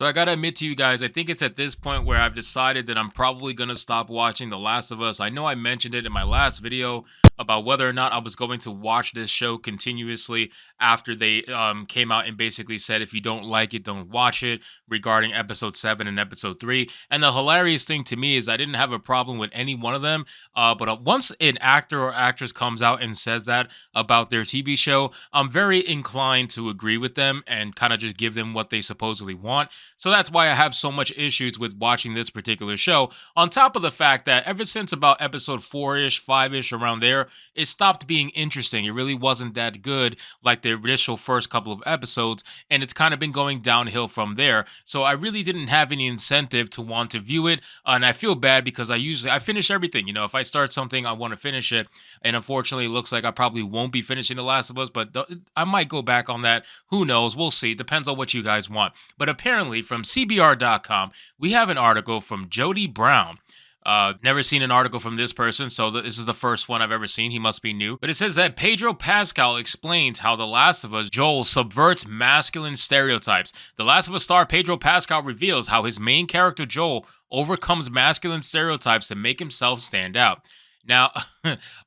So I gotta admit to you guys, I think it's at this point where I've decided that I'm probably gonna stop watching The Last of Us. I know I mentioned it in my last video about whether or not I was going to watch this show continuously after they came out and basically said if you don't like it, don't watch it, regarding episode 7 and episode 3. And the hilarious thing to me is I didn't have a problem with any one of them, but once an actor or actress comes out and says that about their TV show, I'm very inclined to agree with them and kind of just give them what they supposedly want. So that's why I have so much issues with watching this particular show. On top of the fact that ever since about episode 4-ish, 5-ish, around there, it stopped being interesting. It really wasn't that good like the initial first couple of episodes, and it's kind of been going downhill from there. So I really didn't have any incentive to want to view it, and I feel bad because I finish everything. You know, if I start something, I want to finish it, and unfortunately, it looks like I probably won't be finishing The Last of Us, but I might go back on that. Who knows? We'll see. Depends on what you guys want. But apparently, from CBR.com, we have an article from Jody Brown. Never seen an article from this person, so this is the first one I've ever seen. He must be new. But it says that Pedro Pascal explains how The Last of Us Joel subverts masculine stereotypes. The Last of Us star Pedro Pascal reveals how his main character Joel overcomes masculine stereotypes to make himself stand out. Now,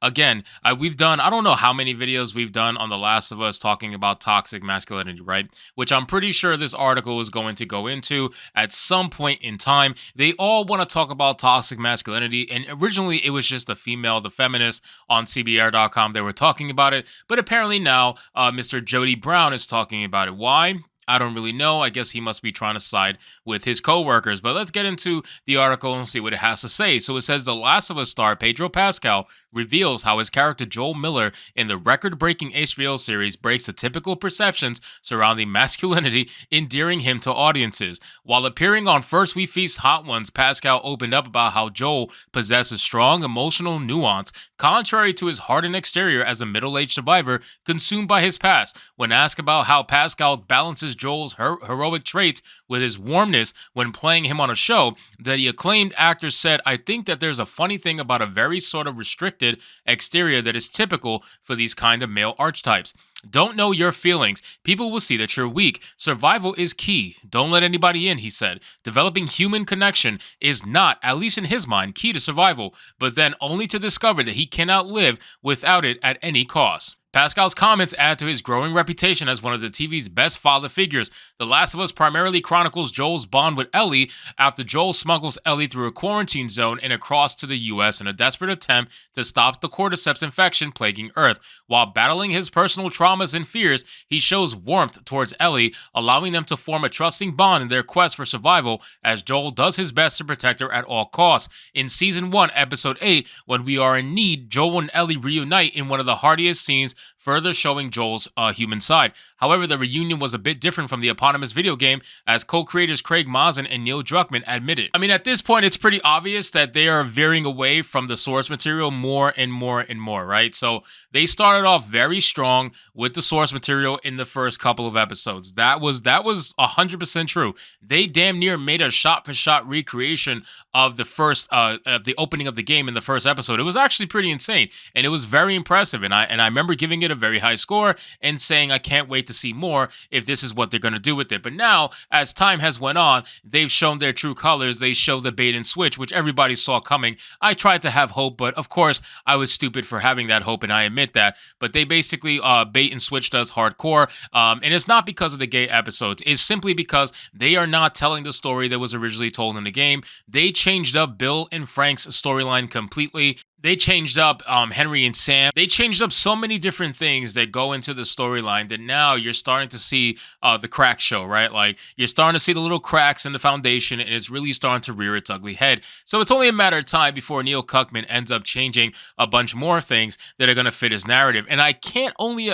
again, we've done, I don't know how many videos we've done on The Last of Us talking about toxic masculinity, right? Which I'm pretty sure this article is going to go into at some point in time. They all want to talk about toxic masculinity, and originally it was just the feminist on CBR.com. They were talking about it, but apparently now Mr. Jody Brown is talking about it. Why? I don't really know. I guess he must be trying to side with his coworkers. But let's get into the article and see what it has to say. So it says The Last of Us star Pedro Pascal reveals how his character Joel Miller in the record-breaking HBO series breaks the typical perceptions surrounding masculinity, endearing him to audiences. While appearing on First We Feast Hot Ones, Pascal opened up about how Joel possesses strong emotional nuance, contrary to his hardened exterior as a middle-aged survivor consumed by his past. When asked about how Pascal balances Joel's heroic traits with his warmness when playing him on a show, the acclaimed actor said, "I think that there's a funny thing about a very sort of restricted exterior that is typical for these kind of male archetypes. Don't know your feelings. People will see that you're weak. Survival is key. Don't let anybody in," he said. Developing human connection is not, at least in his mind, key to survival, but then only to discover that he cannot live without it at any cost. Pascal's comments add to his growing reputation as one of the TV's best father figures. The Last of Us primarily chronicles Joel's bond with Ellie after Joel smuggles Ellie through a quarantine zone and across to the US in a desperate attempt to stop the cordyceps infection plaguing Earth. While battling his personal traumas and fears, he shows warmth towards Ellie, allowing them to form a trusting bond in their quest for survival as Joel does his best to protect her at all costs. In Season 1, Episode 8, When We Are in Need, Joel and Ellie reunite in one of the hardiest scenes, further showing Joel's human side. However, the reunion was a bit different from the eponymous video game, as co-creators Craig Mazin and Neil Druckmann admitted. I mean, at this point, it's pretty obvious that they are veering away from the source material more and more and more, right? So they started off very strong with the source material in the first couple of episodes. That was 100% true. They damn near made a shot-for-shot recreation of the first, of the opening of the game in the first episode. It was actually pretty insane, and it was very impressive. And I remember giving it a very high score and saying I can't wait to see more if this is what they're going to do with it. But now, as time has went on, they've shown their true colors. They show the bait and switch, which everybody saw coming. I tried to have hope, but of course I was stupid for having that hope, and I admit that. But they basically bait and switched us hardcore, and it's not because of the gay episodes. It's simply because they are not telling the story that was originally told in the game. They changed up Bill and Frank's storyline completely. They changed up Henry and Sam. They changed up so many different things that go into the storyline that now you're starting to see the crack show, right? Like, you're starting to see the little cracks in the foundation, and it's really starting to rear its ugly head. So it's only a matter of time before Neil Druckmann ends up changing a bunch more things that are going to fit his narrative. And I can only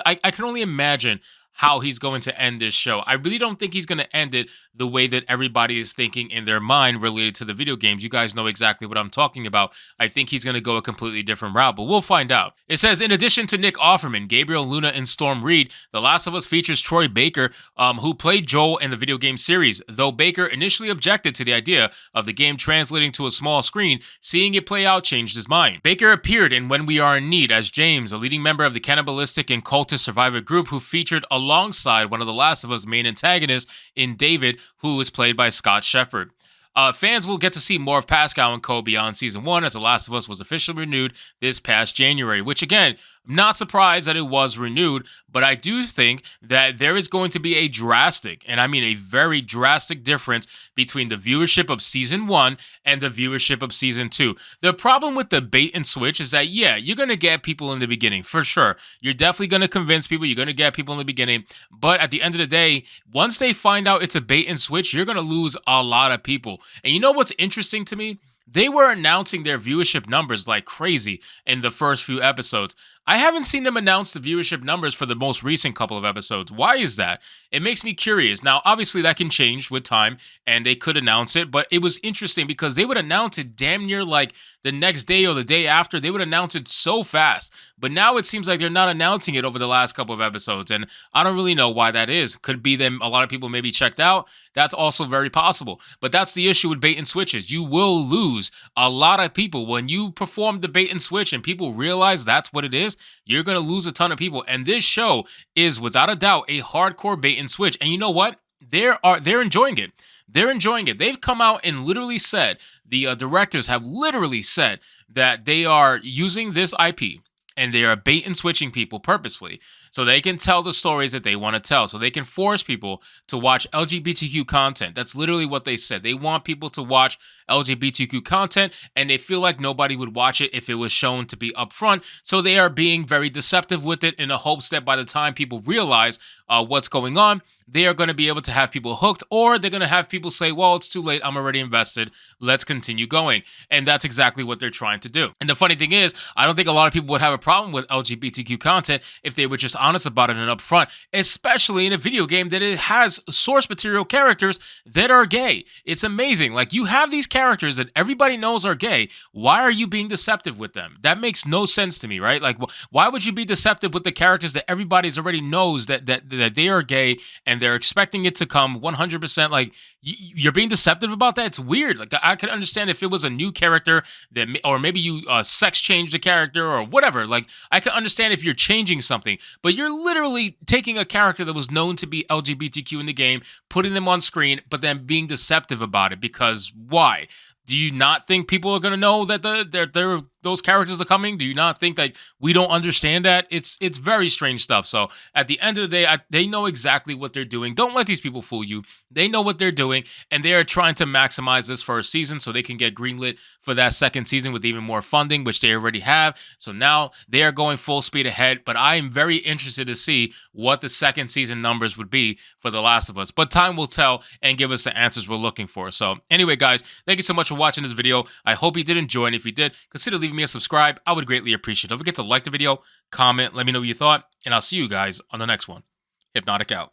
imagine how he's going to end this show. I really don't think he's going to end it the way that everybody is thinking in their mind related to the video games. You guys know exactly what I'm talking about. I think he's going to go a completely different route, but we'll find out. It says, in addition to Nick Offerman, Gabriel Luna, and Storm Reed, The Last of Us features Troy Baker, who played Joel in the video game series. Though Baker initially objected to the idea of the game translating to a small screen, seeing it play out changed his mind. Baker appeared in When We Are in Need as James, a leading member of the cannibalistic and cultist survivor group who featured a alongside one of the Last of Us main antagonists in David, who is played by Scott Shepherd. Fans will get to see more of Pascal and Co. beyond season 1, as The Last of Us was officially renewed this past January, which again, I'm not surprised that it was renewed, but I do think that there is going to be a drastic, and I mean a very drastic difference between the viewership of season 1 and the viewership of season 2. The problem with the bait and switch is that, yeah, you're going to get people in the beginning, for sure. You're definitely going to convince people, you're going to get people in the beginning, but at the end of the day, once they find out it's a bait and switch, you're going to lose a lot of people. And you know what's interesting to me? They were announcing their viewership numbers like crazy in the first few episodes. I haven't seen them announce the viewership numbers for the most recent couple of episodes. Why is that? It makes me curious. Now, obviously, that can change with time, and they could announce it, but it was interesting because they would announce it damn near like the next day or the day after. They would announce it so fast. But now it seems like they're not announcing it over the last couple of episodes, and I don't really know why that is. Could be them, a lot of people maybe checked out. That's also very possible. But that's the issue with bait and switches. You will lose a lot of people. When you perform the bait and switch and people realize that's what it is, you're going to lose a ton of people. And this show is without a doubt a hardcore bait and switch. And you know what? They're enjoying it. They're enjoying it. They've come out and literally said, the directors have literally said that they are using this IP and they are bait and switching people purposefully so they can tell the stories that they want to tell, so they can force people to watch LGBTQ content. That's literally what they said. They want people to watch LGBTQ content, and they feel like nobody would watch it if it was shown to be upfront, so they are being very deceptive with it in the hopes that by the time people realize what's going on, they are going to be able to have people hooked, or they're going to have people say, well, it's too late. I'm already invested. Let's continue going. And that's exactly what they're trying to do. And the funny thing is, I don't think a lot of people would have a problem with LGBTQ content if they were just honest about it and upfront, especially in a video game that it has source material characters that are gay. It's amazing. Like, you have these characters that everybody knows are gay. Why are you being deceptive with them? That makes no sense to me, right? Like, why would you be deceptive with the characters that everybody's already knows that they are gay and they're expecting it to come 100%? Like, you're being deceptive about that? It's weird. Like, I could understand if it was a new character that, or maybe you sex changed the character or whatever. Like, I could understand if you're changing something, but you're literally taking a character that was known to be LGBTQ in the game, putting them on screen, but then being deceptive about it. Because why? Do you not think people are going to know that those characters are coming? Do you not think that we don't understand that? It's very strange stuff. So at the end of the day, they know exactly what they're doing. Don't let these people fool you. They know what they're doing, and they are trying to maximize this first season so they can get greenlit for that second season with even more funding, which they already have. So now they are going full speed ahead, but I am very interested to see what the second season numbers would be for The Last of Us. But time will tell and give us the answers we're looking for. So anyway, guys, thank you so much for watching this video. I hope you did enjoy, and if you did, consider leaving me a subscribe. I would greatly appreciate it. Don't forget to like the video, comment, let me know what you thought, and I'll see you guys on the next one. Hypnotic out.